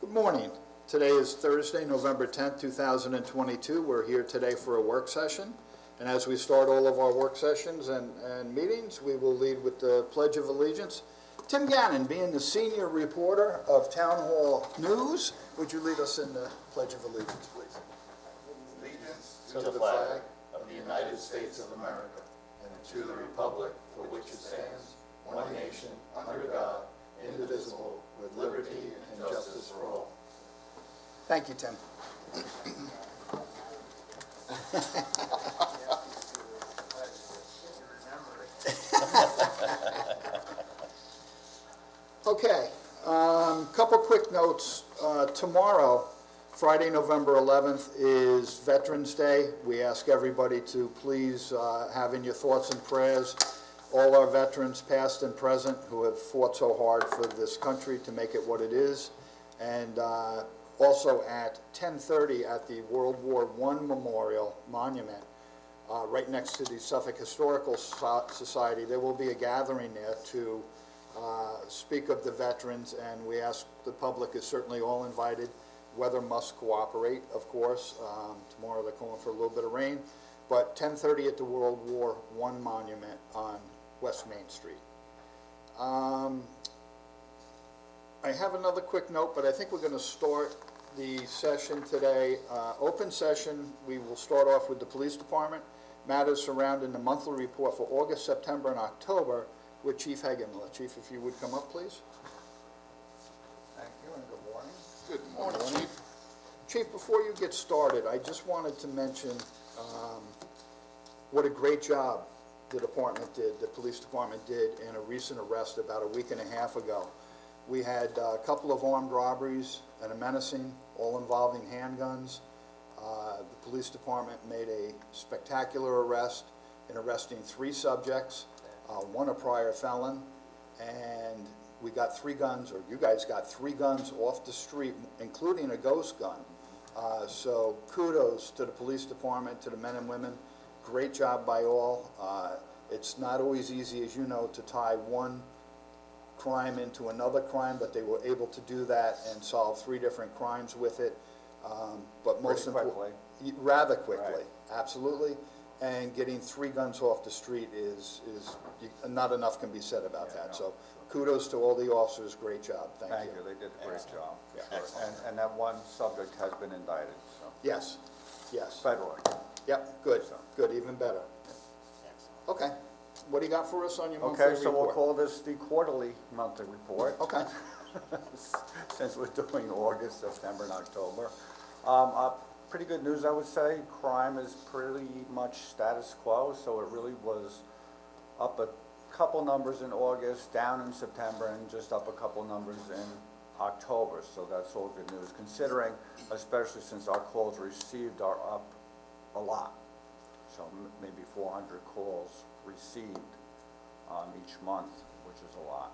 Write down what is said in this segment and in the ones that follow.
Good morning. Today is Thursday, November 10th, 2022. We're here today for a work session. And as we start all of our work sessions and meetings, we will lead with the Pledge of Allegiance. Tim Gannon, being the senior reporter of Town Hall News, would you lead us in the Pledge of Allegiance, please? Allegiance to the flag of the United States of America and to the republic for which it stands, one nation, under God, indivisible, with liberty and justice for all. Thank you, Tim. Okay, couple quick notes. Tomorrow, Friday, November 11th, is Veterans Day. We ask everybody to please have in your thoughts and prayers all our veterans, past and present, who have fought so hard for this country to make it what it is. And also at 10:30 at the World War I Memorial Monument, right next to the Suffolk Historical Society, there will be a gathering there to speak of the veterans, and we ask the public is certainly all invited. Weather must cooperate, of course. Tomorrow they're calling for a little bit of rain, but 10:30 at the World War I Monument on West Main Street. I have another quick note, but I think we're going to start the session today. Open session, we will start off with the police department, matters surrounding the monthly report for August, September, and October with Chief Hagemiller. Chief, if you would come up, please. Thank you, and good morning. Good morning, Chief. Chief, before you get started, I just wanted to mention what a great job the police department did in a recent arrest about a week and a half ago. We had a couple of armed robberies and a menacing, all involving handguns. The police department made a spectacular arrest in arresting 3 subjects, one a prior felon, and we got 3 guns, or you guys got 3 guns off the street, including a ghost gun. So kudos to the police department, to the men and women. Great job by all. It's not always easy, as you know, to tie one crime into another crime, but they were able to do that and solve 3 different crimes with it. But most importantly, rather quickly, right. Absolutely. And getting 3 guns off the street is not enough can be said about that. No, so kudos to all the officers. Great job. Thank you. They did a great job. Yeah. And that one subject has been indicted. So. Yes. Federally. Yep. Good. So. Good. Even better. Okay. What do you got for us on your monthly report? Okay, so we'll call this the quarterly monthly report. Okay. Since we're doing August, September, and October. Pretty good news, I would say. Crime is pretty much status quo, so it really was up a couple numbers in August, down in September, and just up a couple numbers in October. So that's all good news, considering, especially since our calls received are up a lot. So maybe 400 calls received each month, which is a lot.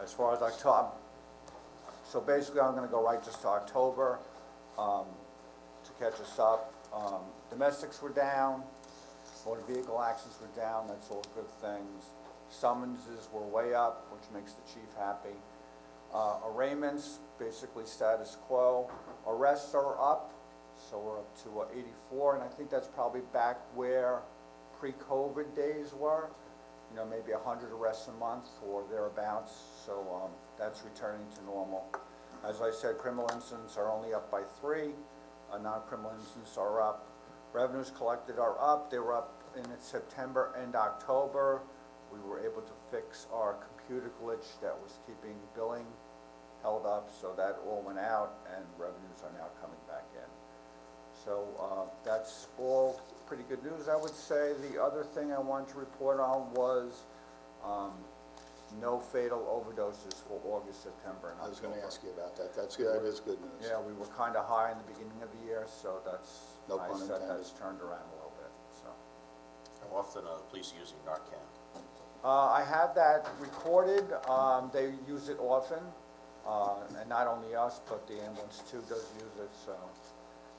As far as October, so basically I'm going to go right just to October to catch us up. Domestics were down, motor vehicle accidents were down, that's all good things. Summonses were way up, which makes the chief happy. Arraignments, basically status quo. Arrests are up, so we're up to 84, and I think that's probably back where pre-COVID days were, maybe 100 arrests a month or thereabouts, so that's returning to normal. As I said, criminal incidents are only up by 3, non-criminal incidents are up. Revenues collected are up. They were up in September and October. We were able to fix our computer glitch that was keeping billing held up, so that all went out and revenues are now coming back in. So that's all pretty good news, I would say. The other thing I wanted to report on was no fatal overdoses for August, September, and October. I was going to ask you about that. That's good. That is good news. Yeah, we were kind of high in the beginning of the year, so that's no nice pun that intended. that's turned around a little bit. So. How often are the police using Narcan? I have that recorded. They use it often, and not only us, but the ambulance too does use it, so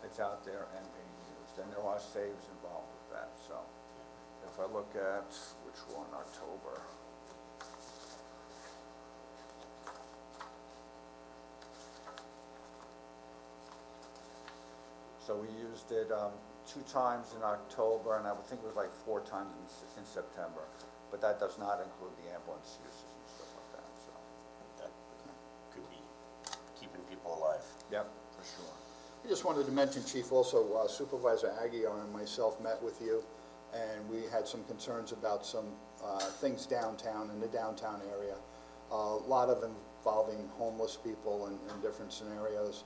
it's out there and being used. And there are saves involved with that. So if I look at which one, October. So we used it 2 times in October, and I would think it was like 4 times in September. But that does not include the ambulance uses and stuff like that, so. That could be keeping people alive. Yep, for sure. I just wanted to mention, Chief, also Supervisor Aguirre and myself met with you, and we had some concerns about some things downtown, in the downtown area. A lot of involving homeless people in different scenarios.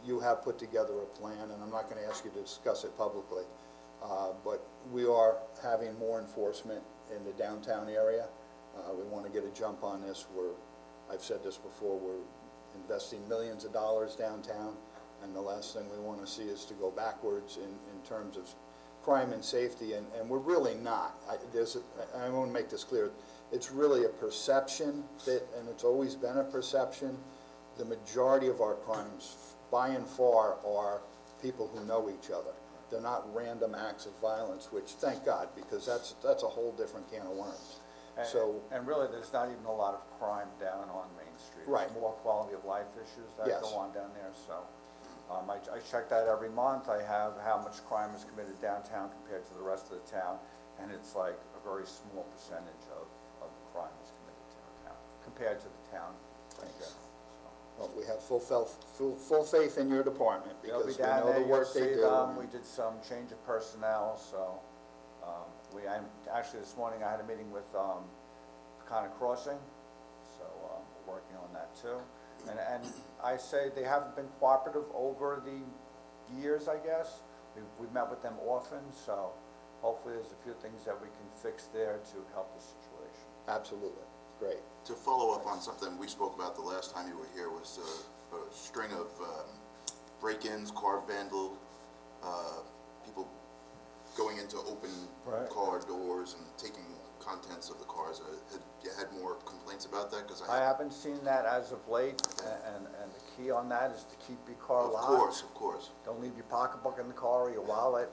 You have put together a plan, and I'm not going to ask you to discuss it publicly, but we are having more enforcement in the downtown area. We want to get a jump on this. I've said this before, we're investing millions of dollars downtown, and the last thing we want to see is to go backwards in terms of crime and safety, and we're really not. I want to make this clear. It's really a perception that, and it's always been a perception. The majority of our crimes, by and far, are people who know each other. They're not random acts of violence, which, thank God, because that's a whole different can of worms. And really, there's not even a lot of crime down on Main Street. Right. It's more quality of life issues that Yes. go on down there, so. I check that every month. I have how much crime is committed downtown compared to the rest of the town, and it's like a very small percentage of the crime is committed downtown, compared to the town in general, so. Well, we have full faith in your department, They'll be because we down know there, the you'll work they see do. them. We did some change of personnel, so, actually this morning I had a meeting with, Peconic Crossing, so, we're working on that too. And I say they haven't been cooperative over the years, I guess. We've met with them often, so hopefully there's a few things that we can fix there to help the situation. Absolutely, great. To follow up on something we spoke about the last time you were here was a string of break-ins, car vandal, people going into open Right. car doors and taking contents of the cars. Had you had more complaints about that? Because I haven't seen that as of late, and the key on that is to keep your car Of locked. of course. Don't leave your pocketbook in the car or your wallet,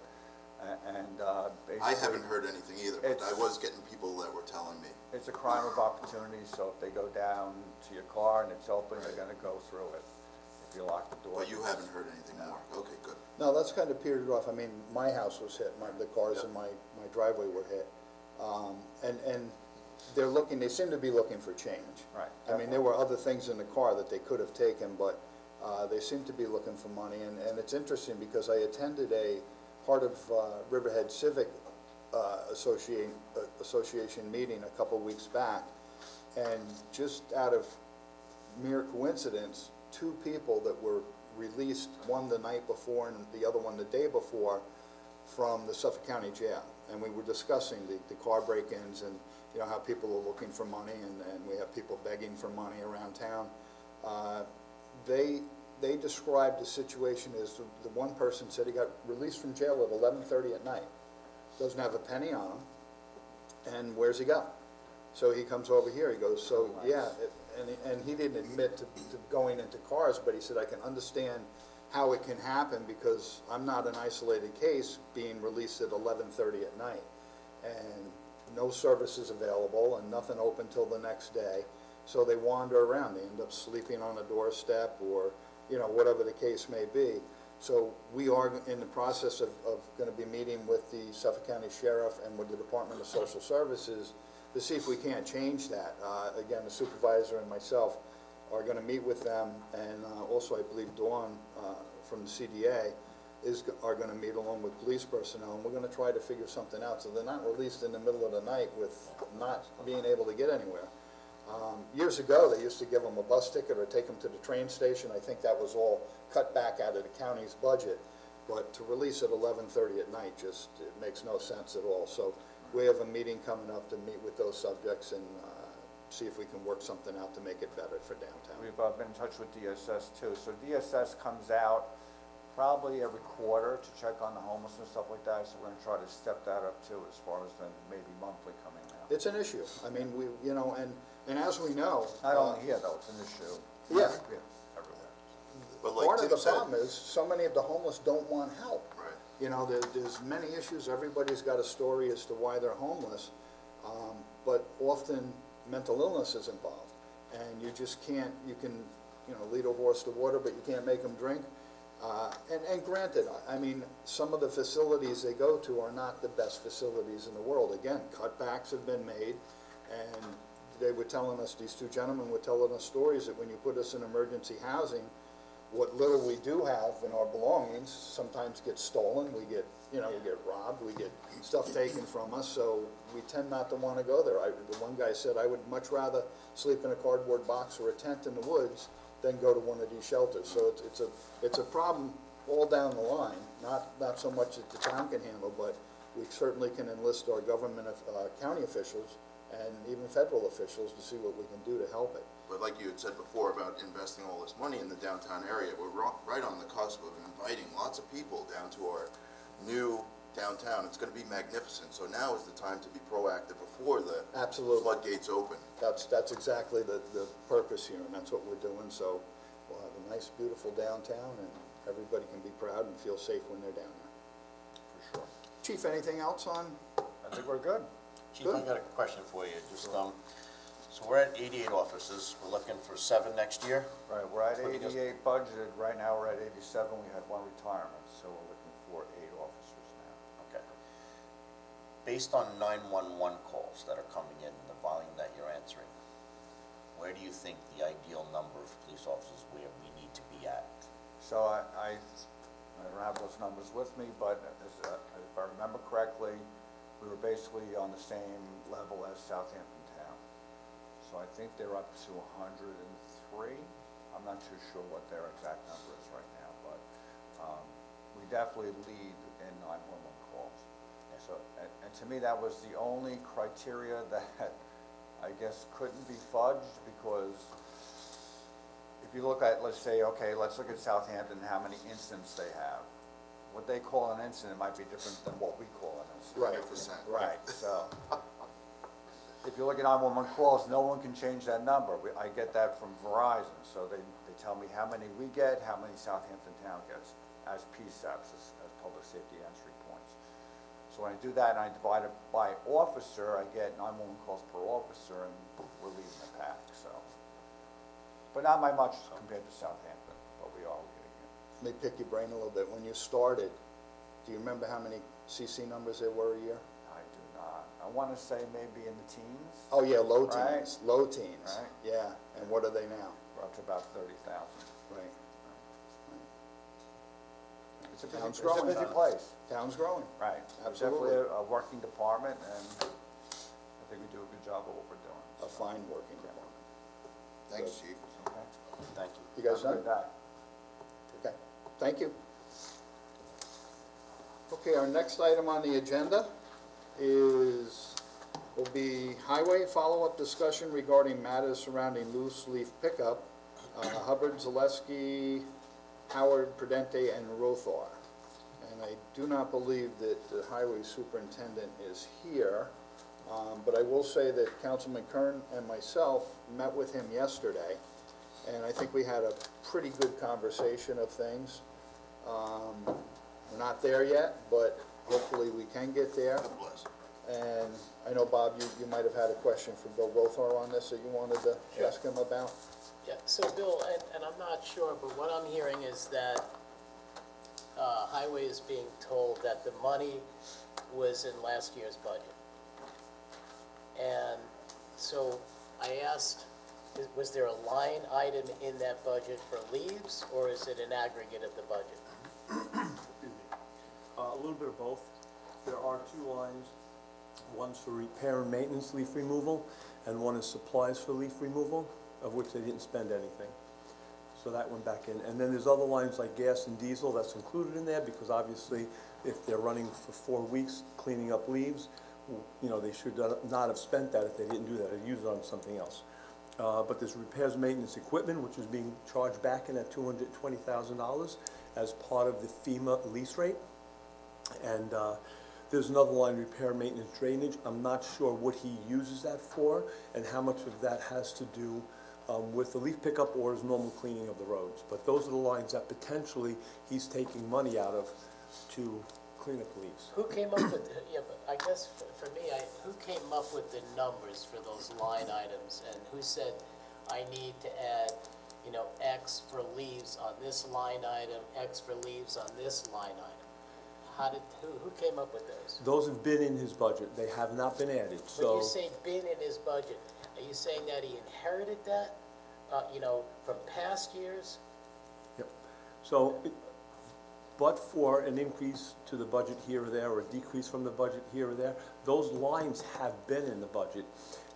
and basically. I haven't heard anything either, but I It's- was getting people that were telling me. It's a crime of opportunity, so if they go down to your car and it's open, they're gonna go through it if you lock the door. But you haven't heard anything No. more? Okay, good. No, that's kind of petered off. I mean, my house was hit, the cars in my driveway were hit. And they seem to be looking for change. Right, I mean, there were other things in the car that they could have taken, but they seem to be looking for money. And it's interesting because I attended a part of Riverhead Civic Association meeting a couple weeks back, and just out of mere coincidence, 2 people that were released, one the night before and the other one the day before, from the Suffolk County Jail. And we were discussing the car break-ins and, you know, how people are looking for money, and we have people begging for money around town. They described the situation as the one person said he got released from jail at 11:30 at night. Doesn't have a penny on him, and where's he go? So he comes over here, he goes, so, yeah, and he didn't admit to going into cars, but he said, I can understand how it can happen because I'm not an isolated case being released at 11:30 at night. And no services available and nothing open till the next day. So they wander around, they end up sleeping on a doorstep or, you know, whatever the case may be. So we are in the process of going to be meeting with the Suffolk County Sheriff and with the Department of Social Services to see if we can't change that. Again, the supervisor and myself are going to meet with them, and also I believe Dawn from the CDA are going to meet along with police personnel, and we're going to try to figure something out so they're not released in the middle of the night with not being able to get anywhere. Years ago, they used to give them a bus ticket or take them to the train station. I think that was all cut back out of the county's budget. But to release at 11:30 at night it makes no sense at all. So we have a meeting coming up to meet with those subjects and see if we can work something out to make it better for downtown. We've been in touch with DSS too, so DSS comes out probably every quarter to check on the homeless and stuff like that, so we're gonna try to step that up too, as far as the maybe monthly coming out. It's an issue. I mean, you know, and as we know. Not only here though, it's an issue. Yeah. Everywhere. But like Part of Tim the said, problem is, so many of the homeless don't want help. Right. You know, there's many issues, everybody's got a story as to why they're homeless, but often mental illness is involved. And you just can't, you can, you know, lead a horse to water, but you can't make them drink. And granted, I mean, some of the facilities they go to are not the best facilities in the world. Again, cutbacks have been made, and they were telling us, these two gentlemen were telling us stories that when you put us in emergency housing, what little we do have in our belongings sometimes gets stolen, we get robbed, we get stuff taken from us, so we tend not to want to go there. The one guy said, I would much rather sleep in a cardboard box or a tent in the woods than go to one of these shelters. So it's a problem all down the line, not so much that the town can handle, but we certainly can enlist our government, county officials and even federal officials to see what we can do to help it. But like you had said before about investing all this money in the downtown area, we're right on the cusp of inviting lots of people down to our new downtown. It's gonna be magnificent, so now is the time to be proactive before the Absolutely. floodgates open. That's exactly the purpose here, and that's what we're doing, so we'll have a nice, beautiful downtown, and everybody can be proud and feel safe when they're down there. For sure. Chief, anything else on? I think we're good. Chief, I got a question for you, so we're at 88 officers, we're looking for 7 next year? Right, we're at Let me just- 88 budgeted, right now we're at 87, we had one retirement, so we're looking for 8 officers now. Okay. Based on 911 calls that are coming in and the volume that you're answering, where do you think the ideal number of police officers where we need to be at? So I don't have those numbers with me, but if I remember correctly, we were basically on the same level as Southampton Town. So I think they're up to 103. I'm not too sure what their exact number is right now, but we definitely lead in 911 calls. So, and to me, that was the only criteria that I guess couldn't be fudged, because if you look at, let's say, okay, let's look at Southampton, how many incidents they have. What they call an incident might be different than what we call an incident. 100%. Right, so, if you look at 911 calls, no one can change that number. I get that from Verizon, so they tell me how many we get, how many Southampton Town gets as PSAPs, as public safety entry points. So when I do that and I divide it by officer, I get 911 calls per officer, and we're leading the pack, so. But not by much compared to Southampton, but we are leading it. Let me pick your brain a little bit. When you started, do you remember how many CC numbers there were a year? I do not. I want to say maybe in the teens. Oh, yeah, low Right. teens, low teens. Right. Yeah, and what are they now? We're up to about 30,000. Right. It's a Town's busy, it's a growing. busy place. Town's growing. Right. We're Absolutely. definitely a working department, and I think we do a good job of what we're doing. A fine working department. Thanks, Chief. Okay. Thank you. You guys Have a done? good day. Okay, thank you. Okay, our next item on the agenda will be highway follow-up discussion regarding matters surrounding loose leaf pickup, Hubbard, Zaleski, Howard, Prudente, and Rothar. And I do not believe that the highway superintendent is here, but I will say that Councilman Kern and myself met with him yesterday, and I think we had a pretty good conversation of things. We're not there yet, but hopefully we can get there. God bless. And I know, Bob, you might have had a question for Bill Rothar on this that you wanted to ask him about. Yeah, so Bill, and I'm not sure, but what I'm hearing is that Highway is being told that the money was in last year's budget. And so I asked, was there a line item in that budget for leaves, or is it an aggregate of the budget? A little bit of both. There are 2 lines. One's for repair and maintenance leaf removal, and one is supplies for leaf removal, of which they didn't spend anything. So that went back in. And then there's other lines like gas and diesel that's included in there, because obviously if they're running for 4 weeks cleaning up leaves, you know, they should not have spent that if they didn't do that, or use it on something else. But there's repairs, maintenance equipment, which is being charged back in at $220,000 as part of the FEMA lease rate. And there's another line, repair, maintenance, drainage. I'm not sure what he uses that for and how much of that has to do with the leaf pickup or his normal cleaning of the roads. But those are the lines that potentially he's taking money out of to clean up the leaves. Who came up with, yeah, but I guess for me, who came up with the numbers for those line items? And who said, I need to add you know, X for leaves on this line item, X for leaves on this line item. Who came up with those? Those have been in his budget, they have not been added, When so. you say been in his budget, are you saying that he inherited that, you know, from past years? Yep. So, but for an increase to the budget here or there, or a decrease from the budget here or there, those lines have been in the budget.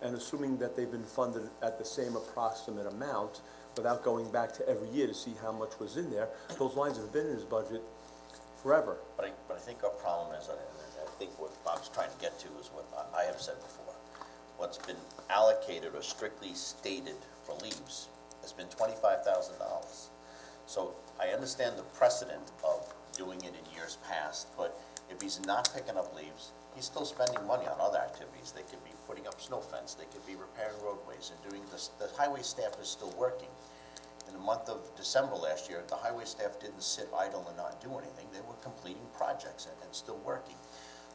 And assuming that they've been funded at the same approximate amount, without going back to every year to see how much was in there, those lines have been in his budget forever. But I think our problem is, and I think what Bob's trying to get to is what I have said before. What's been allocated or strictly stated for leaves has been $25,000. So I understand the precedent of doing it in years past, but if he's not picking up leaves, he's still spending money on other activities. They could be putting up snow fence, they could be repairing roadways and doing this. The highway staff is still working. In the month of December last year, the highway staff didn't sit idle and not do anything. They were completing projects and still working.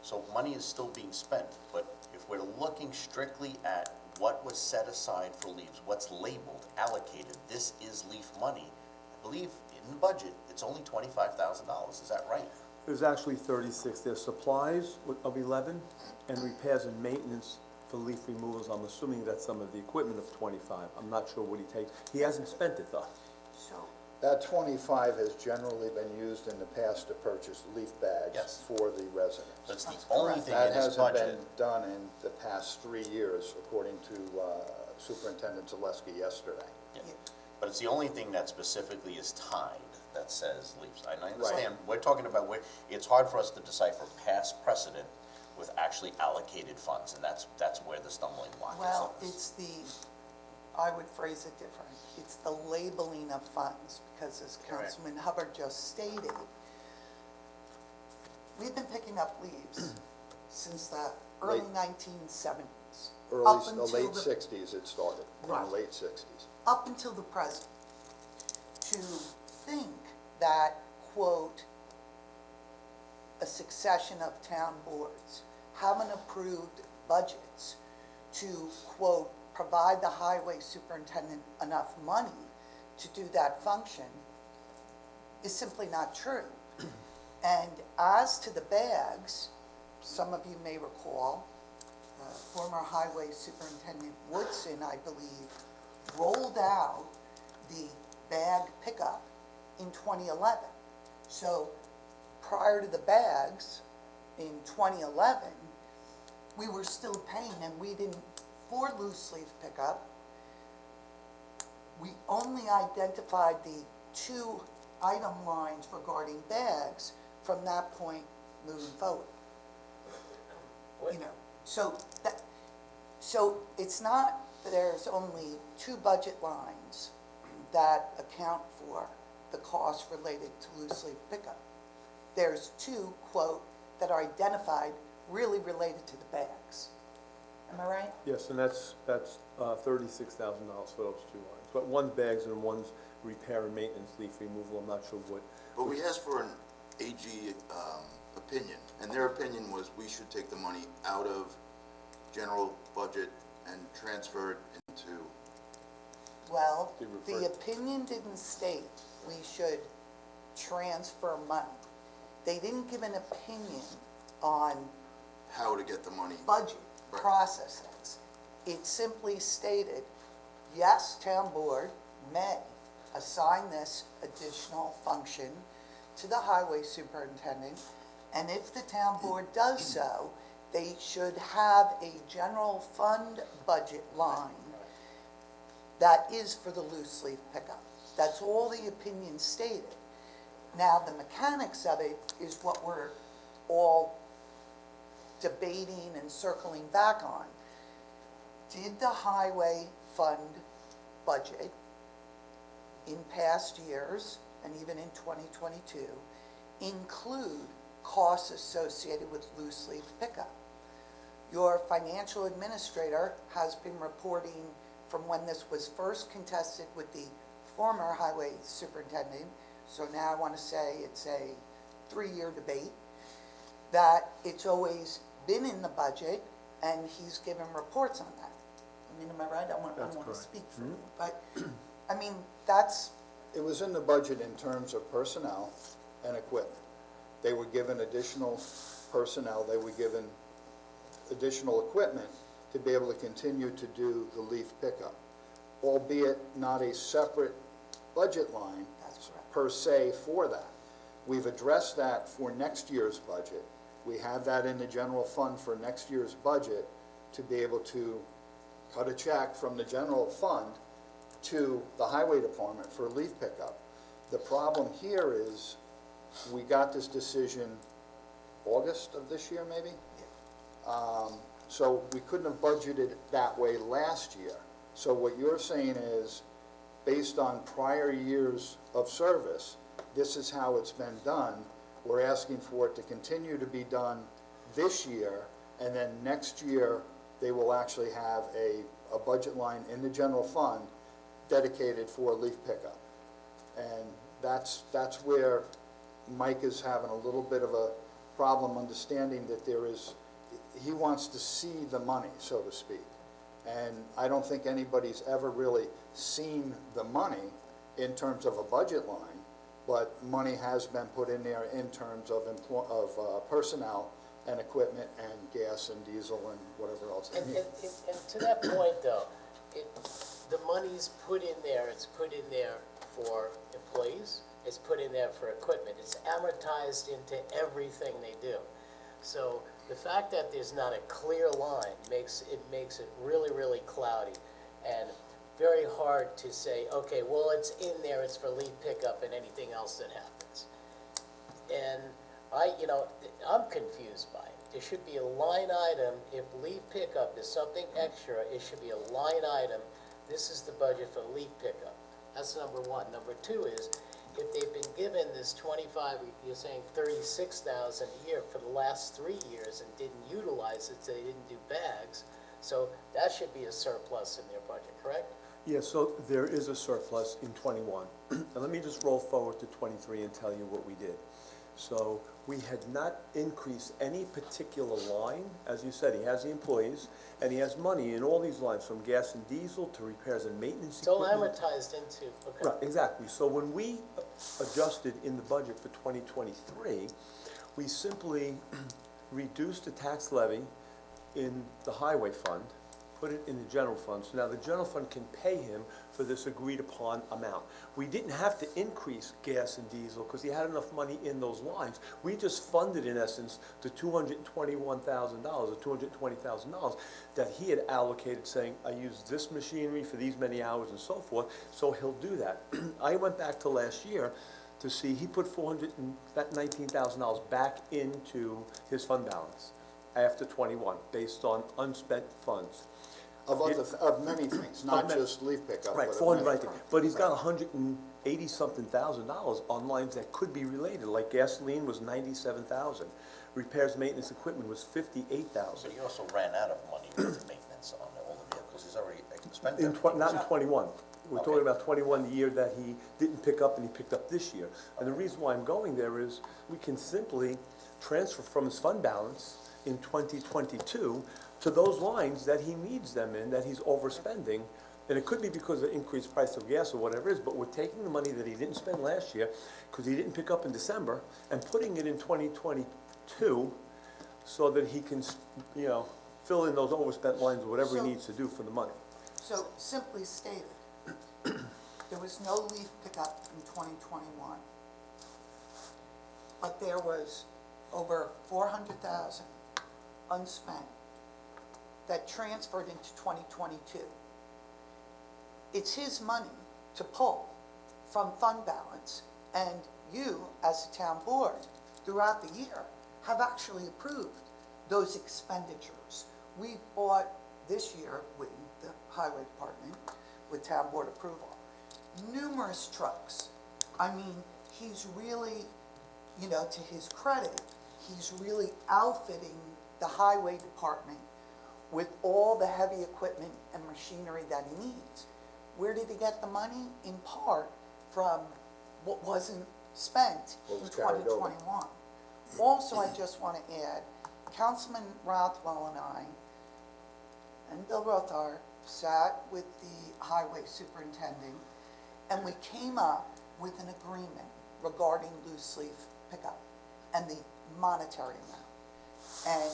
So money is still being spent, but if we're looking strictly at what was set aside for leaves, what's labeled, allocated, this is leaf money, I believe in the budget, it's only $25,000, is that right? There's actually 36, there's supplies of 11, and repairs and maintenance for leaf removals. I'm assuming that's some of the equipment of 25. I'm not sure what he takes, he hasn't spent it though. So, That 25 has generally been used in the past to purchase leaf bags Yes. for the residents. That's the only thing That in his hasn't been budget. done in the past 3 years, according to Superintendent Zaleski yesterday. Yeah. But it's the only thing that specifically is tied that says leaves. And I understand, we're talking about where, it's hard for us to decipher past precedent with actually allocated funds, and that's where the stumbling block is. well, on this. it's I would phrase it different. It's the labeling of funds, because as Correct. Councilman Hubbard just stated, we've been picking up leaves since the early Late- 1970s. Early, Up the until late 60s it started, in the Right. late 60s. Up until the present. To think that, quote, a succession of town boards haven't approved budgets to, quote, provide the highway superintendent enough money to do that function is simply not true. And as to the bags, some of you may recall, former highway superintendent Woodson, I believe, rolled out the bag pickup in 2011. So prior to the bags in 2011, we were still paying, and we didn't, for loose leaf pickup, we only identified the 2 item lines regarding bags from that point moving forward. What- You know, so it's not that there's only 2 budget lines that account for the costs related to loose leaf pickup. There's 2, quote, that are identified really related to the bags. Am I right? Yes, and that's $36,000 for those 2 lines. But one's bags and one's repair and maintenance, leaf removal, I'm not sure what. But we asked for an AG opinion, and their opinion was we should take the money out of general budget and transfer it into, Well, They the refer- opinion didn't state we should transfer money. They didn't give an opinion on how to get the money. budget Right. processes. It simply stated, yes, town board may assign this additional function to the highway superintendent, and if the town board does so, they should have a general fund budget line that is for the loose leaf pickup. That's all the opinion stated. Now, the mechanics of it is what we're all debating and circling back on. Did the highway fund budget in past years, and even in 2022, include costs associated with loose leaf pickup? Your financial administrator has been reporting from when this was first contested with the former highway superintendent, so now I want to say it's a 3-year debate, that it's always been in the budget, and he's given reports on that. I mean, am I right? I don't want to correct. speak for you, but I mean, that's, It was in the budget in terms of personnel and equipment. They were given additional personnel, they were given additional equipment to be able to continue to do the leaf pickup, albeit not a separate budget line that's correct. per se for that. We've addressed that for next year's budget. We have that in the general fund for next year's budget to be able to cut a check from the general fund to the highway department for leaf pickup. The problem here is, we got this decision August of this year, maybe? So we couldn't have budgeted that way last year. So what you're saying is, based on prior years of service, this is how it's been done. We're asking for it to continue to be done this year, and then next year, they will actually have a budget line in the general fund dedicated for leaf pickup. And that's where Mike is having a little bit of a problem understanding that he wants to see the money, so to speak. And I don't think anybody's ever really seen the money in terms of a budget line, but money has been put in there in terms of personnel and equipment and gas and diesel and whatever else. And to that point, though, the money's put in there, it's put in there for employees, it's put in there for equipment, it's amortized into everything they do. So the fact that there's not a clear line makes it really, really cloudy and very hard to say, okay, well, it's in there, it's for leaf pickup and anything else that happens. And I'm confused by it. There should be a line item, if leaf pickup is something extra, it should be a line item. This is the budget for leaf pickup. That's number one. Number two is, if they've been given this 25, you're saying 36,000 a year for the last 3 years and didn't utilize it, so they didn't do bags, so that should be a surplus in their budget, correct? Yeah, so there is a surplus in '21. And let me just roll forward to '23 and tell you what we did. So we had not increased any particular line. As you said, he has the employees, and he has money in all these lines, from gas and diesel to repairs and maintenance It's all equipment. amortized into, okay. Right, exactly. So when we adjusted in the budget for 2023, we simply reduced the tax levy in the highway fund, put it in the general fund, so now the general fund can pay him for this agreed-upon amount. We didn't have to increase gas and diesel, because he had enough money in those lines. We just funded, in essence, the $221,000 or $220,000 that he had allocated, saying, I use this machinery for these many hours and so forth, so he'll do that. I went back to last year to see, he put $419,000 back into his fund balance after '21, based on unspent funds. Of many things, not many. just leaf pickup, Right, but of 419, many. but he's got $180-something thousand on lines that could be related, like gasoline was $97,000, repairs, maintenance, equipment was $58,000. But he also ran out of money with maintenance on all the vehicles, he's already expended In everything. not in '21. We're Okay. talking about '21, the year that he didn't pick up and he picked up this year. And the reason why I'm going there is, we can simply transfer from his fund balance in 2022 to those lines that he needs them in, that he's overspending. And it could be because of increased price of gas or whatever it is, but we're taking the money that he didn't spend last year, because he didn't pick up in December, and putting it in 2022 so that he can, fill in those overspent lines or whatever he So- needs to do for the money. So simply stated, there was no leaf pickup in 2021. But there was over 400,000 unspent that transferred into 2022. It's his money to pull from fund balance, and you, as a town board, throughout the year, have actually approved those expenditures. We've bought this year with the highway department, with town board approval, numerous trucks. I mean, he's really, to his credit, he's really outfitting the highway department with all the heavy equipment and machinery that he needs. Where did he get the money? In part from what wasn't spent What in was carried over. 2021. Also, I just want to add, Councilman Rothwell and I, and Bill Rothar, sat with the highway superintendent And we came up with an agreement regarding loose leaf pickup and the monetary amount. And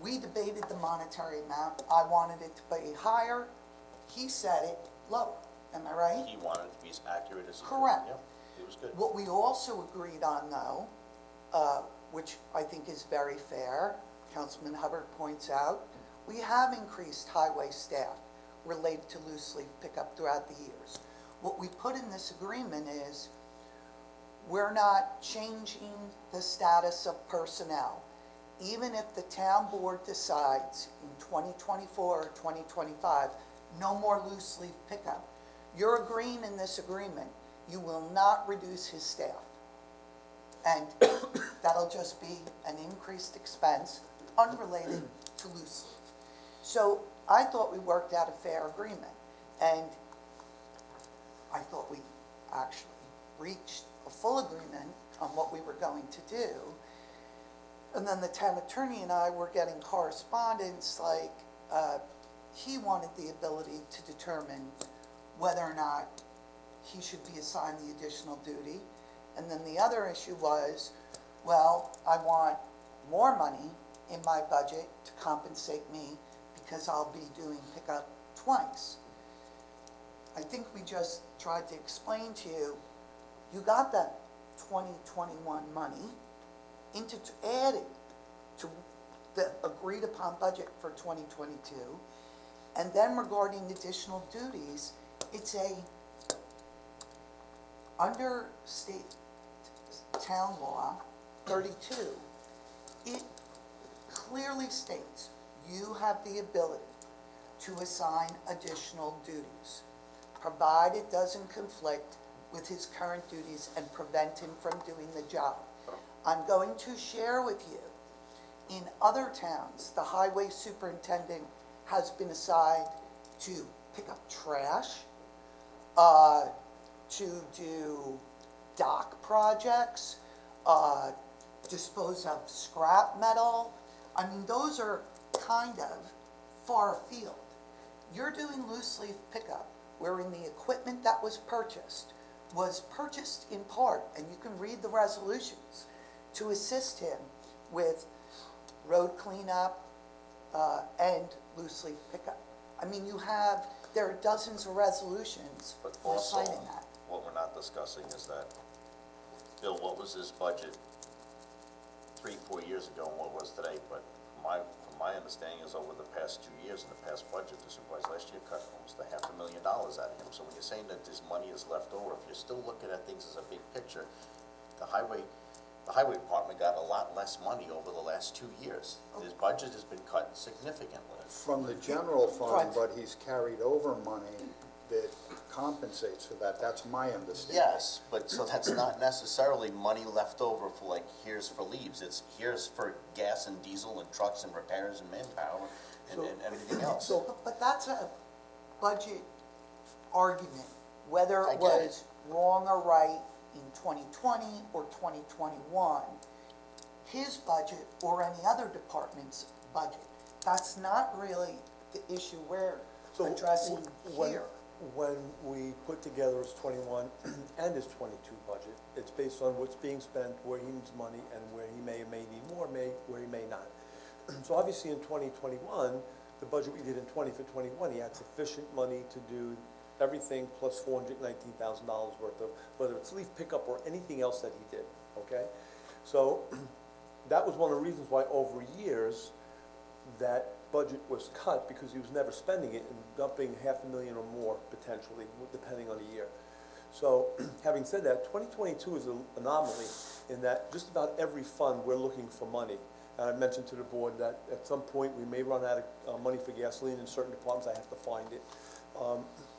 we debated the monetary amount. I wanted it to be higher. He said it lower. Am I right? He wanted it to be as accurate as he could. Correct. Yep, it was good. What we also agreed on, though, which I think is very fair, Councilman Hubbard points out, we have increased highway staff related to loose leaf pickup throughout the years. What we put in this agreement is, we're not changing the status of personnel. Even if the town board decides in 2024 or 2025, no more loose leaf pickup, you're agreeing in this agreement, you will not reduce his staff. And that'll just be an increased expense unrelated to loose leaf. So I thought we worked out a fair agreement, and I thought we actually reached a full agreement on what we were going to do. And then the town attorney and I were getting correspondence, like, he wanted the ability to determine whether or not he should be assigned the additional duty. And then the other issue was, well, I want more money in my budget to compensate me because I'll be doing pickup twice. I think we just tried to explain to you, you got that 2021 money added to the agreed upon budget for 2022. And then regarding additional duties, it's under state town law 32, it clearly states you have the ability to assign additional duties, provided it doesn't conflict with his current duties and prevent him from doing the job. I'm going to share with you, in other towns, the highway superintendent has been assigned to pick up trash, to do dock projects, dispose of scrap metal. I mean, those are kind of far afield. You're doing loose leaf pickup, wherein the equipment that was purchased in part, and you can read the resolutions, to assist him with road cleanup and loose leaf pickup. I mean, there are dozens of resolutions But also, reciting that. what we're not discussing is that, Bill, what was his budget 3-4 years ago and what was today? But from my understanding is over the past 2 years in the past budget, the supervisor last year cut almost $500,000 out of him. So when you're saying that this money is left over, if you're still looking at things as a big picture, the highway department got a lot less money over the last 2 years. His budget has been cut significantly. From the general fund, Right. but he's carried over money that compensates for that. That's my understanding. Yes, but so that's not necessarily money left over for like, here's for leaves. It's here's for gas and diesel and trucks and repairs and manpower and everything else. But that's a budget argument, whether I it get was wrong or right in 2020 or 2021, his budget or any other department's budget. That's not really the issue we're addressing here. When we put together his 21 and his 22 budget, it's based on what's being spent, where he needs money, and where he may or may need more, where he may not. So obviously in 2021, the budget we did in 20 for 21, he had sufficient money to do everything plus $419,000 worth of, whether it's leaf pickup or anything else that he did, okay? So that was one of the reasons why over years, that budget was cut, because he was never spending it and dumping $500,000 or more potentially, depending on the year. So having said that, 2022 is an anomaly in that just about every fund, we're looking for money. And I mentioned to the board that at some point, we may run out of money for gasoline in certain departments. I have to find it.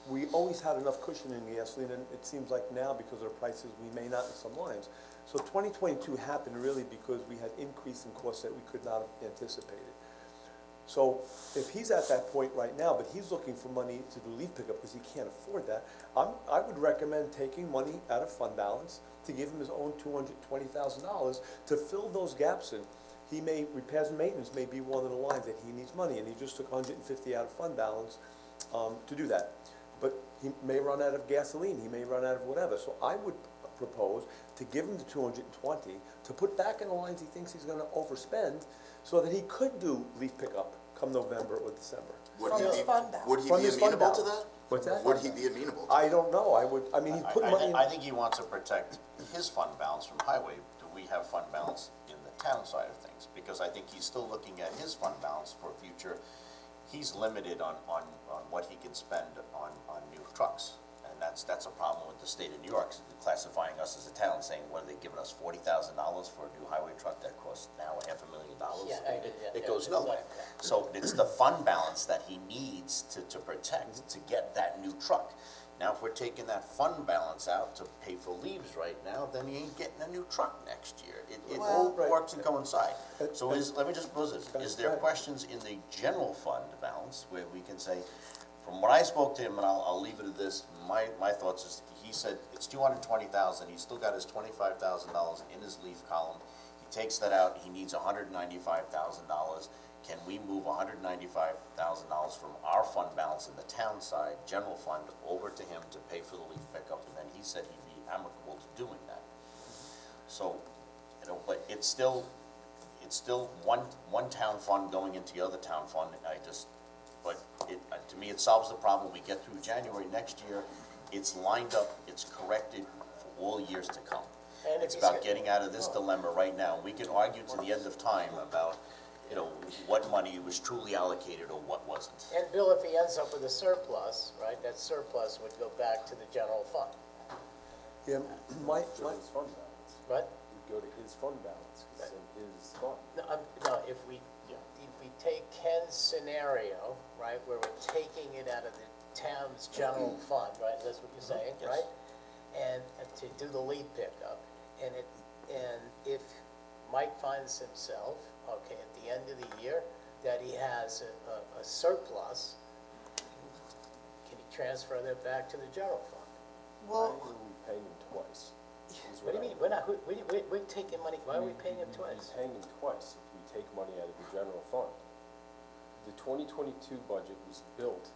We always had enough cushion in gasoline, and it seems like now, because of the prices, we may not in some lines. So 2022 happened really because we had increase in costs that we could not have anticipated. So if he's at that point right now, but he's looking for money to do leaf pickup because he can't afford that, I would recommend taking money out of fund balance to give him his own $220,000 to fill those gaps in. He may, repairs and maintenance may be one of the lines that he needs money, and he just took $150 out of fund balance to do that. but he may run out of gasoline, he may run out of whatever. So I would propose to give him the 220, to put back in the lines he thinks he's gonna overspend, so that he could do leaf pickup come November or December. Would From he his be- fund balance. Would he From be his fund amenable to balance. that? What's that? Would he be amenable to that? I don't know, I mean, he's putting money in. I think he wants to protect his fund balance from highway. Do we have fund balance in the town side of things? Because I think he's still looking at his fund balance for future. He's limited on what he can spend on new trucks. And that's a problem with the state of New York, classifying us as a town, saying, what, are they giving us $40,000 for a new highway truck that costs now $500,000? It goes it's nowhere. like that. So it's the fund balance that he needs to protect, to get that new truck. Now, if we're taking that fund balance out to pay for leaves right now, then he ain't getting a new truck next year. It all Well- works and coincide. So let me just pose this, is there questions in the general fund balance where we can say, from what I spoke to him, and I'll leave it at this, my thoughts is, he said it's 220,000, he's still got his $25,000 in his leaf column. He takes that out, he needs $195,000. Can we move $195,000 from our fund balance in the town side, general fund, over to him to pay for the leaf pickup? And then he said he'd be amicable to doing that. So, but it's still one town fund going into the other town fund. But to me, it solves the problem. We get through January next year, it's lined up, it's corrected for all years to come. And if It's he's about got- getting out of this dilemma right now. We can argue to the end of time about, what money was truly allocated or what wasn't. And Bill, if he ends up with a surplus, right, that surplus would go back to the general fund, Yeah, my, His fund balance. right? We go to his fund balance, 'cause it's in his fund. No, if we take Ken's scenario, right, where we're taking it out of the town's general fund, right, that's what you're saying, Yes. right? And to do the leaf pickup, and if Mike finds himself, okay, at the end of the year, that he has a surplus, can he transfer that back to the general fund? Well, Why are we paying him twice? Is What do you mean, we're taking money, why are we paying him twice? We're paying him twice if we take money out of the general fund. The 2022 budget was built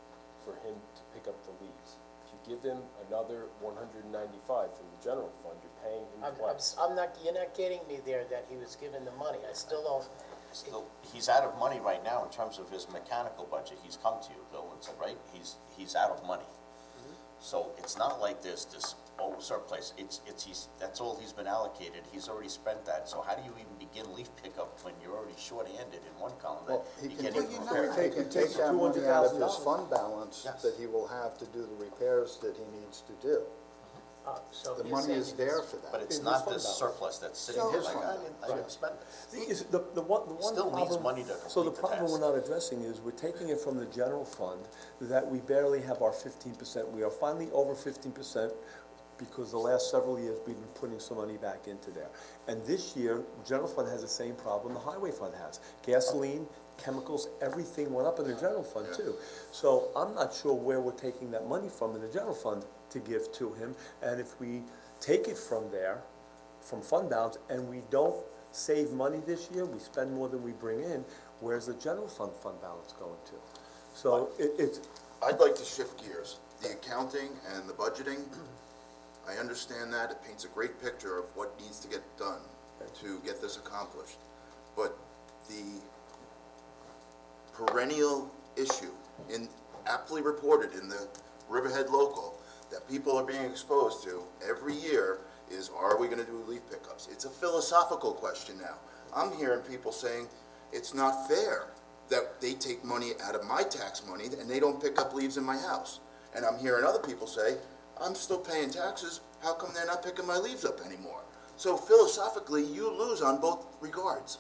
for him to pick up the leaves. If you give him another 195 from the general fund, you're paying him twice. You're not getting me there that he was given the money, I still don't, Still, he's out of money right now in terms of his mechanical budget. He's come to you, Bill, and said, right, he's out of money. So it's not like there's this, surplus, that's all he's been allocated, he's already spent that. So how do you even begin leaf pickup when you're already short-handed in one column that Well, he you can can't take, even Well, prepare? he can take takes that money out of his $200,000. fund balance Yes. that he will have to do the repairs that he needs to do. so The you're money saying is it's- there for But that. it's In his not fund this balance. surplus that's sitting So- there His like, fund I didn't spend it. See, is the one Still needs problem- money to So the complete the problem task. we're not addressing is we're taking it from the general fund that we barely have our 15%. We are finally over 15% because the last several years we've been putting some money back into there. And this year, general fund has the same problem the highway fund has. Gasoline, chemicals, everything went up in the general fund too. So I'm not sure where we're taking that money from in the general fund to give to him. And if we take it from there, from fund balance, and we don't save money this year, we spend more than we bring in, where's the general fund balance going to? So it's, I'd like to shift gears. The accounting and the budgeting, I understand that. It paints a great picture of what needs to get done to get this accomplished. But the perennial issue, aptly reported in the Riverhead Local, that people are being exposed to every year is, are we gonna do leaf pickups? It's a philosophical question now. I'm hearing people saying, it's not fair that they take money out of my tax money and they don't pick up leaves in my house. And I'm hearing other people say, I'm still paying taxes, how come they're not picking my leaves up anymore? So philosophically, you lose on both regards.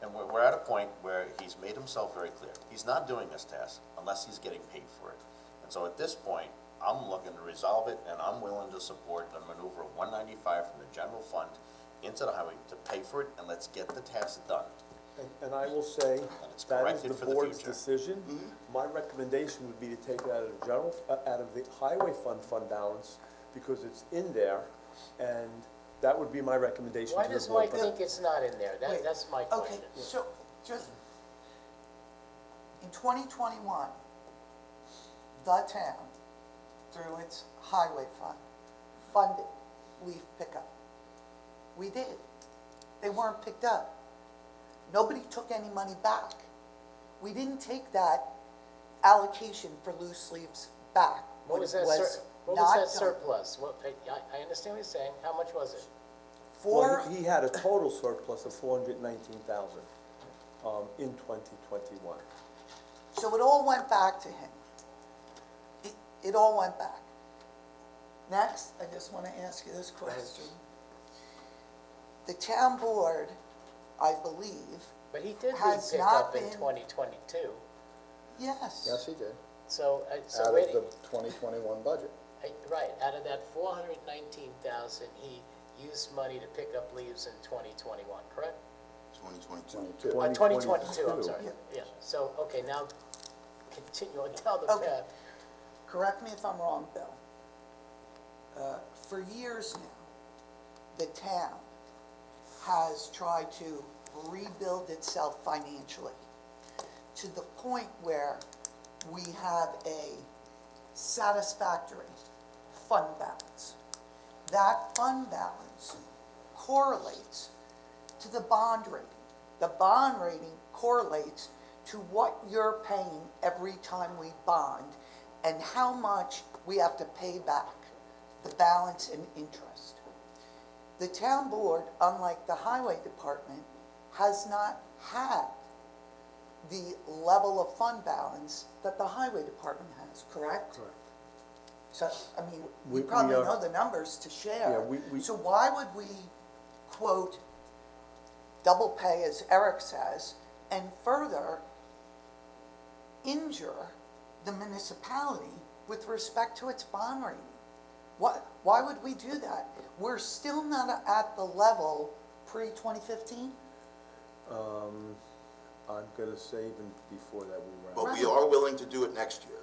And we're at a point where he's made himself very clear. He's not doing this task unless he's getting paid for it. And so at this point, I'm looking to resolve it, and I'm willing to support the maneuver of 195 from the general fund into the highway to pay for it, and let's get the task done. and I will say, it's that is corrected the for the board's future. decision. My recommendation would be to take it out of the general, out of the highway fund balance, because it's in there, and that would be my recommendation Why to the does board. Mike think it's not in there? Wait, That's my okay, question. so just, in 2021, the town, through its highway fund, funded leaf pickup. We did. They weren't picked up. Nobody took any money back. We didn't take that allocation for loose leaves back. What was It that not done. surplus? I understand what you're saying. How much was it? For, Well, he had a total surplus of 419,000 in 2021. so it all went back to him. It all went back. Next, I just want to ask you this question. The town board, I believe, But he did leave Has pick not up in been- 2022. yes. Yes, he did, So, so out wait, of the 2021 budget. right, out of that 419,000, he used money to pick up leaves in 2021, correct? 2022. 22. 2022, I'm 2022. sorry. Yeah, so, okay, now continue on down the Okay. path. Correct me if I'm wrong, Bill. For years now, the town has tried to rebuild itself financially to the point where we have a satisfactory fund balance. That fund balance correlates to the bond rating. The bond rating correlates to what you're paying every time we bond and how much we have to pay back, the balance and interest. The town board, unlike the highway department, has not had the level of fund balance that the highway department has, correct? Correct. So, I mean, We- you probably we are- know the numbers to share. Yeah, we- So why would we, quote, double pay, as Eric says, and further injure the municipality with respect to its bond rating? Why would we do that? We're still not at the level pre-2015? I'm gonna say even before that we were. But we are willing to do it next year.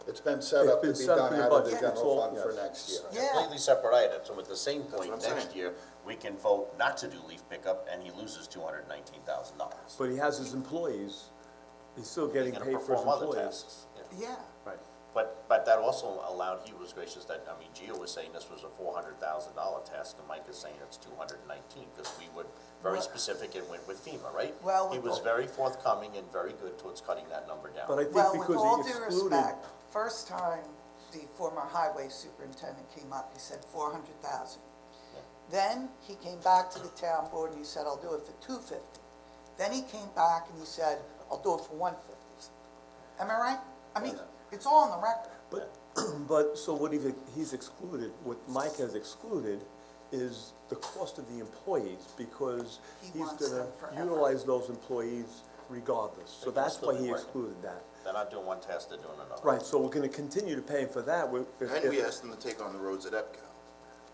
It's been set It's up to been be set up done in the out of the budget. general It's all- fund for yes. next year. Yeah. Completely separate items, so at the same That's point, what I'm next saying. year, we can vote not to do leaf pickup, and he loses $219,000. But he has his employees, he's still getting He's paid gonna for his perform other employees. tasks. Yeah. Right. But that also allowed, he was gracious that, I mean, Gio was saying this was a $400,000 task, and Mike is saying it's 219, because we were very Well- specific and went with FEMA, right? Well, He with was all- very forthcoming and very good towards cutting that number down. But I think Well, with because all he due excluded, respect, first time the former highway superintendent came up, he said 400,000. Then he came back to the town board and he said, I'll do it for 250. Then he came back and he said, I'll do it for 150. Am I right? I mean, it's all on the record. but, so what he's excluded, what Mike has excluded is the cost of the employees, because He he's wants gonna them forever. utilize those employees regardless. So They can that's still why do he work. excluded that. They're not doing one task, they're doing another. Right, so we're gonna continue to pay him for that. And we asked them to take on the roads at EPCO.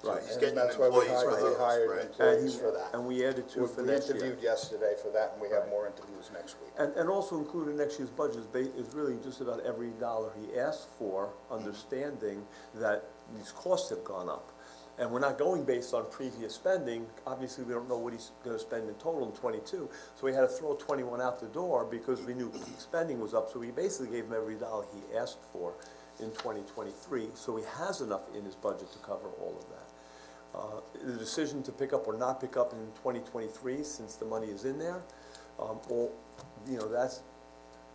So Right. he's And getting that's why we employees for hired, those, hired right? employees for that. And we added two We for next year. interviewed yesterday for that, and we have more interviews next week. And also included in next year's budget is really just about every dollar he asked for, understanding that these costs have gone up. And we're not going based on previous spending. Obviously, we don't know what he's gonna spend in total in '22. So we had to throw 21 out the door because we knew spending was up. So we basically gave him every dollar he asked for in 2023. So he has enough in his budget to cover all of that. The decision to pick up or not pick up in 2023, since the money is in there, or, you know, that's,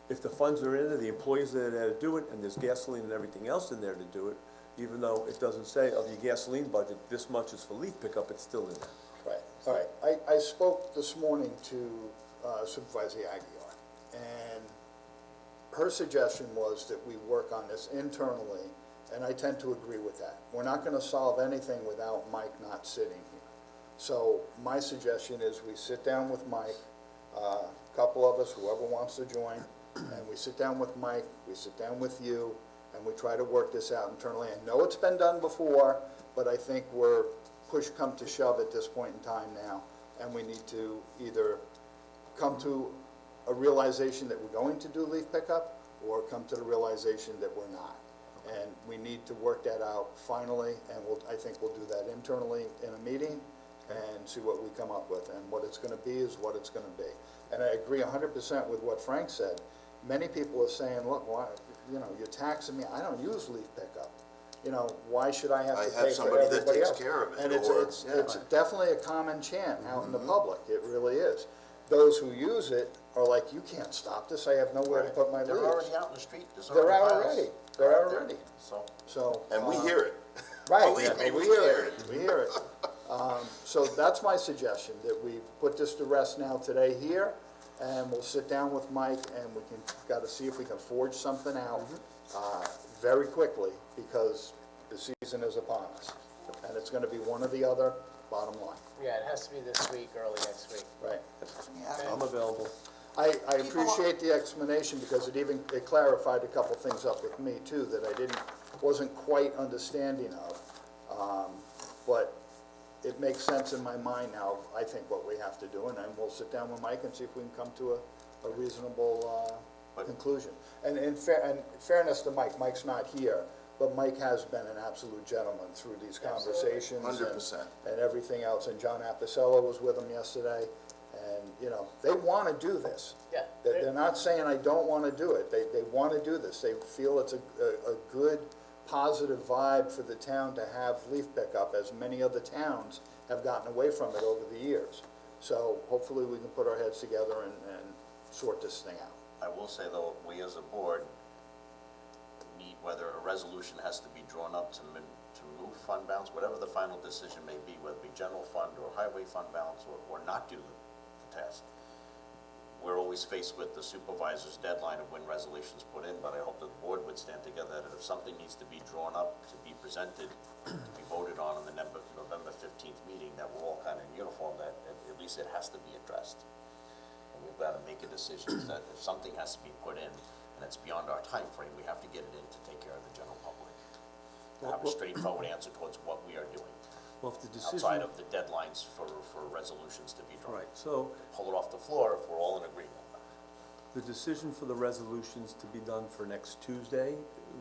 if the funds are in there, the employees are there to do it, and there's gasoline and everything else in there to do it, even though it doesn't say of your gasoline budget, this much is for leaf pickup, it's still in there. Right, all right. I spoke this morning to Supervisor Aguilar, and her suggestion was that we work on this internally, and I tend to agree with that. We're not gonna solve anything without Mike not sitting here. So my suggestion is we sit down with Mike, a couple of us, whoever wants to join, and we sit down with Mike, we sit down with you, and we try to work this out internally. I know it's been done before, but I think we're push come to shove at this point in time now, and we need to either come to a realization that we're going to do leaf pickup, or come to the realization that we're not. And we need to work that out finally, and I think we'll do that internally in a meeting and see what we come up with. And what it's gonna be is what it's gonna be. And I agree 100% with what Frank said. Many people are saying, look, why, you know, you're taxing me, I don't use leaf pickup. You know, why should I have I to have pay for somebody that everybody takes else? care of it, And or- it's yeah. definitely a common chant out in the public, it really is. Those who use it are like, you can't stop this, I have nowhere to put my leaves. They're already out in the street, there's They're out piles. already, they're They're out there. already, So, so. And we uh, hear it. Right, Believe me, we we hear hear it, we hear it. So that's my suggestion, that we put this to rest now today here, and we'll sit down with Mike, and we can, gotta see if we can forge something out, very quickly, because the season is upon us. And it's gonna be one or the other, bottom line, Yeah, it has to be this week, early next week. right? Yeah. I'm available. I appreciate the explanation, because it clarified a couple things up with me too, that I wasn't quite understanding of. But it makes sense in my mind now, I think, what we have to do, and then we'll sit down with Mike and see if we can come to a reasonable, conclusion. And in fairness to Mike, Mike's not here, but Mike has been an absolute gentleman through these conversations. 100%. And everything else, and John Apicella was with him yesterday, and, you know, they wanna do this. Yeah. They're not saying, I don't wanna do it, they wanna do this, they feel it's a good, positive vibe for the town to have leaf pickup, as many other towns have gotten away from it over the years. So hopefully we can put our heads together and sort this thing out. I will say though, we as a board need, whether a resolution has to be drawn up to move fund balance, whatever the final decision may be, whether it be general fund or highway fund balance, or not do the task. We're always faced with the supervisor's deadline of when resolutions put in, but I hope the board would stand together that if something needs to be drawn up, to be presented, to be voted on in the November 15th meeting, that we're all kind of in uniform, that at least it has to be addressed. And we've got to make a decision that if something has to be put in, and it's beyond our time frame, we have to get it in to take care of the general public. To have a straightforward answer towards what we are doing, Well, if the decision. outside of the deadlines for resolutions to be drawn. Right, so Pull it off the floor if we're all in agreement. the decision for the resolutions to be done for next Tuesday,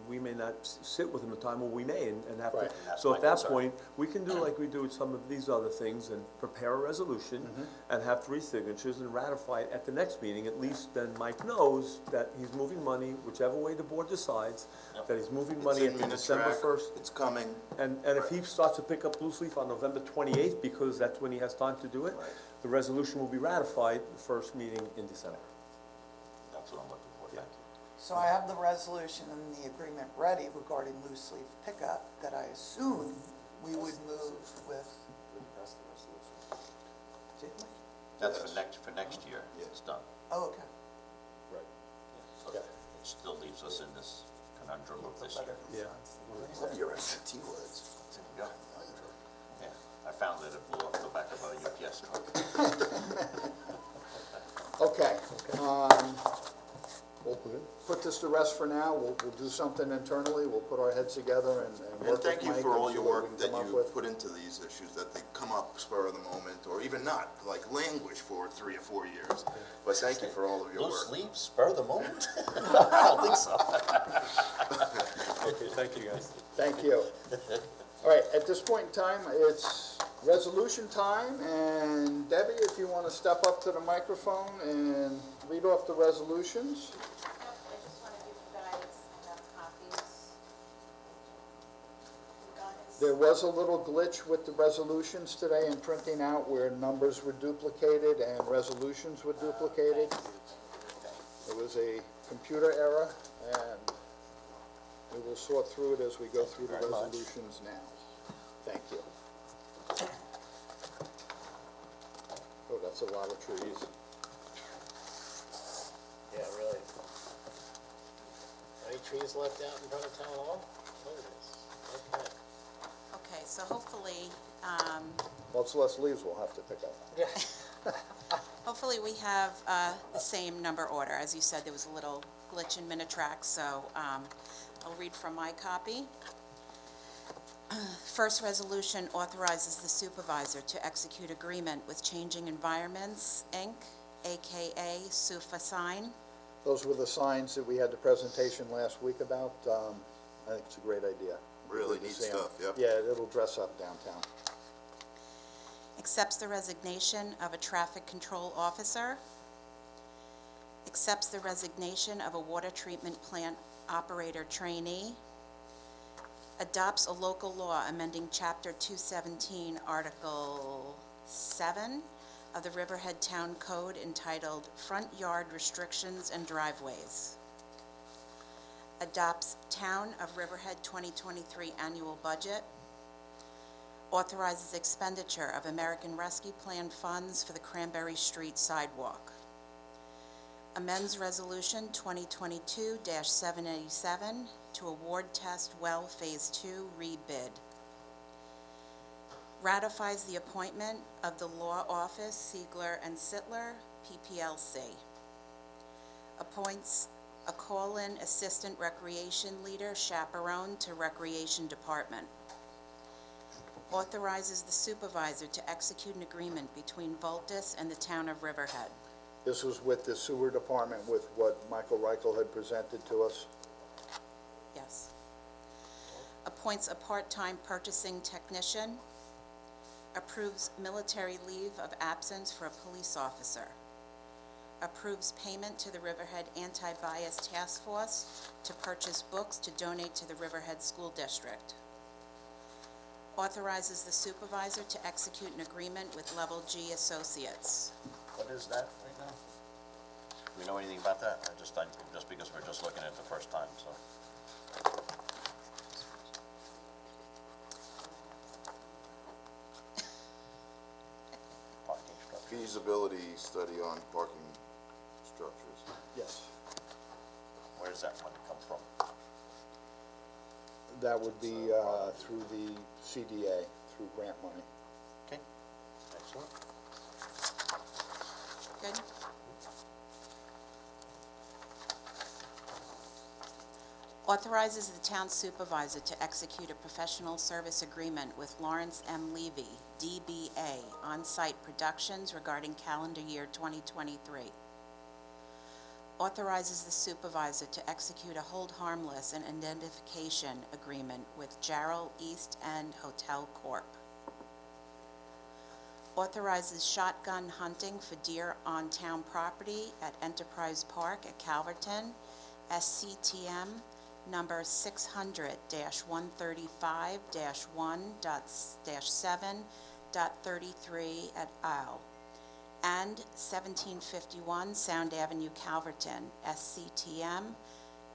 we may not sit with them in time, or we may, and have to. Right. That's So my at that concern. point, we can do like we do with some of these other things, and prepare a resolution, and have 3 signatures and ratify it at the next meeting. At least then Mike knows that he's moving money, whichever way the board decides, that he's moving money It's at in the December Minitrack. 1st. It's coming. And if he starts to pick up loose leaf on November 28th, because that's when he has time to do it, Right. the resolution will be ratified the first meeting in December. That's what I'm looking for, thank you. So I have the resolution and the agreement ready regarding loose leaf pickup that I assume we would move with. Did we? That's Yes. for next year, it's done. Oh, okay. Okay. It still leaves us in this conundrum of this year. Yeah. Love your SAT words. Yeah. Yeah, I found that it blew off the back of a UPS truck. Okay, we'll put this to rest for now, we'll do something internally, we'll put our heads together and work And with thank you Mike for and all see your what we work can that come up you with. put into these issues, that they come up spur of the moment, or even not, like languish for 3 or 4 years. But thank you for all of your Loose work. leaves, spur of the moment? I don't think so. Okay, thank you, guys. Thank you. All right, at this point in time, it's resolution time, and Debbie, if you want to step up to the microphone and read off the resolutions. Yep, I just want to give you guys enough copies. You guys. There was a little glitch with the resolutions today in printing out where numbers were duplicated and resolutions were duplicated. It was a computer error, and we will sort through it as we go through the Very much. resolutions now. Thank you. Oh, that's a lot of trees. Yeah, really. Any trees left out in front of town hall? Look at this. Okay. Okay, so hopefully, Much less leaves we'll have to pick up. Yeah. hopefully we have the same number order. As you said, there was a little glitch in Minitrack, so I'll read from my copy. First resolution authorizes the supervisor to execute agreement with Changing Environments, Inc., AKA SUFA Sign. Those were the signs that we had the presentation last week about. I think it's a great idea. Really Good to neat see 'em. stuff, yep. Yeah, it'll dress up downtown. Accepts the resignation of a traffic control officer. Accepts the resignation of a water treatment plant operator trainee. Adopts a local law amending Chapter 217, Article 7 of the Riverhead Town Code entitled Front Yard Restrictions and Driveways. Adopts Town of Riverhead 2023 Annual Budget. Authorizes expenditure of American Rescue Plan funds for the Cranberry Street sidewalk. Amends Resolution 2022-787 to award test well Phase 2 rebid. Ratifies the appointment of the Law Office Siegler and Sittler, PPLC. Appoints a call-in assistant recreation leader chaperone to Recreation Department. Authorizes the supervisor to execute an agreement between Vultus and the town of Riverhead. This was with the sewer department with what Michael Reichel had presented to us. Yes. Appoints a part-time purchasing technician. Approves military leave of absence for a police officer. Approves payment to the Riverhead Anti-Bias Task Force to purchase books to donate to the Riverhead School District. Authorizes the supervisor to execute an agreement with Level G Associates. What is that right now? Do we know anything about that? Just because we're just looking at it the first time, so. Parking structure. Feasibility study on parking structures. Yes. Where does that money come from? That would be through the CDA, through grant money. Okay, excellent. Good. Authorizes the town supervisor to execute a professional service agreement with Lawrence M. Levy, DBA, on-site productions regarding calendar year 2023. Authorizes the supervisor to execute a hold harmless and indemnification agreement with Jarrell East End Hotel Corp. Authorizes shotgun hunting for deer on town property at Enterprise Park at Calverton, SCTM number 600-135-1.7.33 et al. And 1751 Sound Avenue, Calverton, SCTM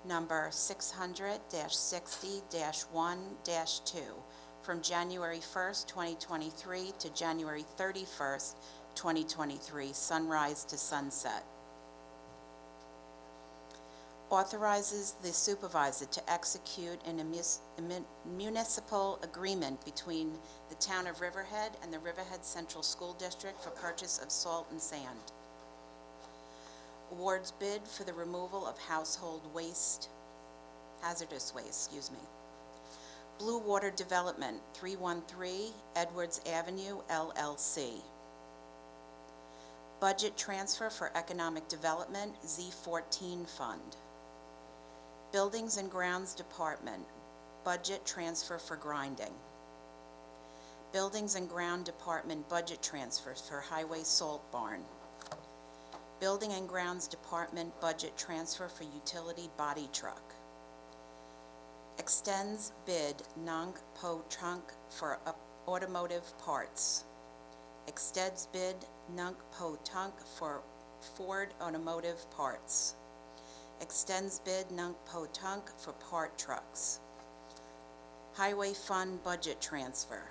number 600-60-1-2 from January 1st, 2023 to January 31st, 2023, sunrise to sunset. Authorizes the supervisor to execute a municipal agreement between the town of Riverhead and the Riverhead Central School District for purchase of salt and sand. Awards bid for the removal of hazardous waste. Blue Water Development, 313 Edwards Avenue, LLC. Budget transfer for economic development, Z14 fund. Buildings and Grounds Department, budget transfer for grinding. Buildings and Ground Department budget transfers for Highway Salt Barn. Building and Grounds Department budget transfer for utility body truck. Extends bid Nang Po Trunk for automotive parts. Extends bid Nang Po Trunk for Ford automotive parts. Extends bid Nang Po Trunk for part trucks. Highway Fund budget transfer.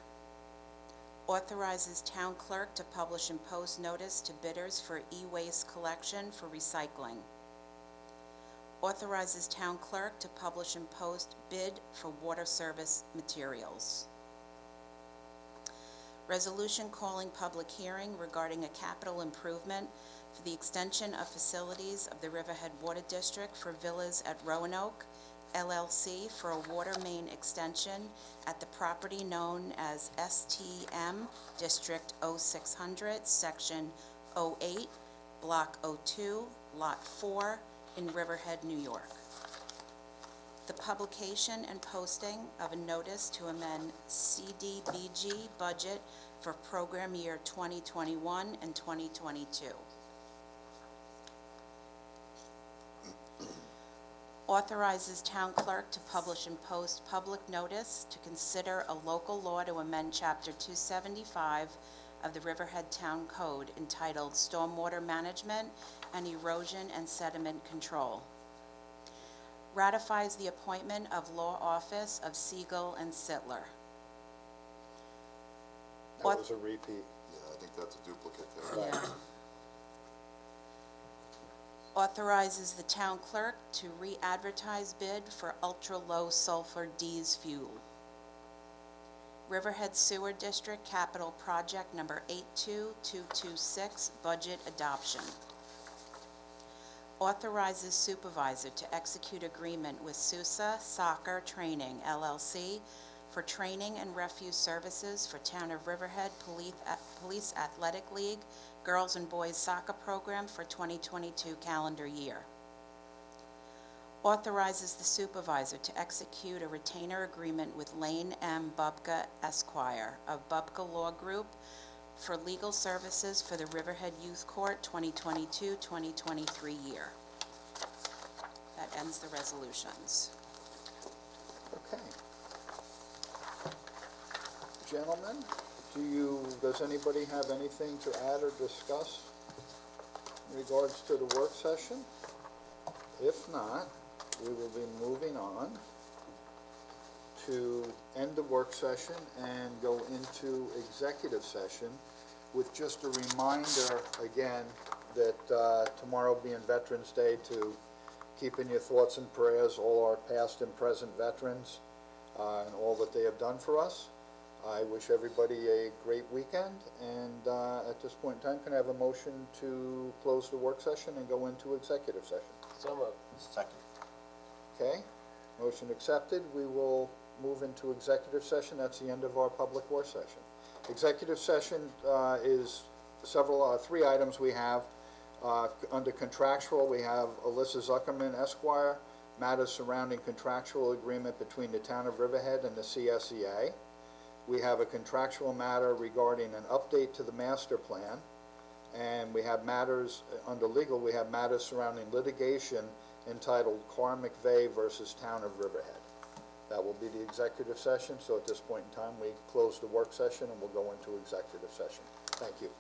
Authorizes town clerk to publish and post notice to bidders for e-waste collection for recycling. Authorizes town clerk to publish and post bid for water service materials. Resolution calling public hearing regarding a capital improvement for the extension of facilities of the Riverhead Water District for Villas at Roanoke, LLC, for a water main extension at the property known as STM District 0600, Section 08, Block 02, Lot 4, in Riverhead, New York. The publication and posting of a notice to amend CDBG budget for program year 2021 and 2022. Authorizes town clerk to publish and post public notice to consider a local law to amend Chapter 275 of the Riverhead Town Code entitled Stormwater Management and Erosion and Sediment Control. Ratifies the appointment of law office of Siegel and Sittler. That was a repeat. Yeah, I think that's a duplicate there. Yeah. Authorizes the town clerk to re-advertise bid for ultra-low sulfur diesel fuel. Riverhead Sewer District Capital Project Number 82226, budget adoption. Authorizes supervisor to execute agreement with Sousa Soccer Training LLC for training and refuse services for Town of Riverhead Police Athletic League Girls and Boys Soccer Program for 2022 calendar year. Authorizes the supervisor to execute a retainer agreement with Lane M. Bubka Esquire of Bubka Law Group for legal services for the Riverhead Youth Court 2022-2023 year. That ends the resolutions. Okay. Gentlemen, does anybody have anything to add or discuss in regards to the work session? If not, we will be moving on to end the work session and go into executive session with just a reminder, again, that tomorrow being Veterans Day, to keep in your thoughts and prayers all our past and present veterans and all that they have done for us. I wish everybody a great weekend, and at this point in time, can I have a motion to close the work session and go into executive session? So moved. Second. Okay, motion accepted. We will move into executive session. That's the end of our public work session. Executive session is three items we have. Under contractual, we have Alyssa Zuckerman Esquire, matters surrounding contractual agreement between the Town of Riverhead and the CSEA. We have a contractual matter regarding an update to the master plan. And we have matters, under legal, we have matters surrounding litigation entitled Carr McVeigh versus Town of Riverhead. That will be the executive session, so at this point in time, we close the work session and we'll go into executive session. Thank you.